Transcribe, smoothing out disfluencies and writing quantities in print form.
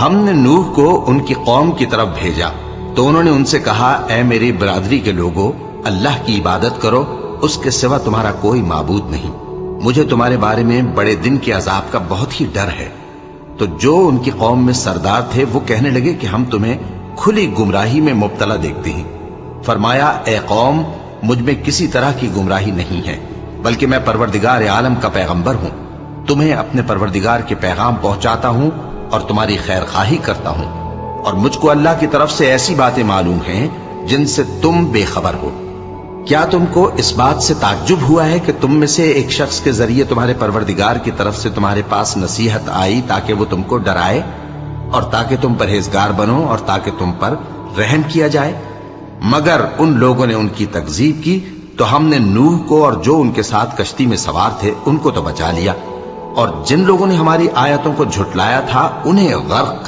ہم نے نوح کو ان کی قوم کی طرف بھیجا تو انہوں نے ان سے کہا، اے میری برادری کے لوگوں، اللہ کی عبادت کرو، اس کے سوا تمہارا کوئی معبود نہیں، مجھے تمہارے بارے میں بڑے دن کے عذاب کا بہت ہی ڈر ہے۔ تو جو ان کی قوم میں سردار تھے وہ کہنے لگے کہ ہم تمہیں کھلی گمراہی میں مبتلا دیکھتے ہیں۔ فرمایا، اے قوم، مجھ میں کسی طرح کی گمراہی نہیں ہے، بلکہ میں پروردگار عالم کا پیغمبر ہوں، تمہیں اپنے پروردگار کے پیغام پہنچاتا ہوں اور تمہاری خیر خواہی کرتا ہوں، اور مجھ کو اللہ کی طرف سے ایسی باتیں معلوم ہیں جن سے تم بے خبر ہو۔ کیا تم کو اس بات سے تعجب ہوا ہے کہ تم میں سے ایک شخص کے ذریعے تمہارے پروردگار کی طرف سے تمہارے پاس نصیحت آئی تاکہ وہ تم کو ڈرائے اور تاکہ تم پرہیزگار بنو اور تاکہ تم پر رحم کیا جائے؟ مگر ان لوگوں نے ان کی تکذیب کی تو ہم نے نوح کو اور جو ان کے ساتھ کشتی میں سوار تھے ان کو تو بچا لیا، اور جن لوگوں نے ہماری آیتوں کو جھٹلایا تھا انہیں غرق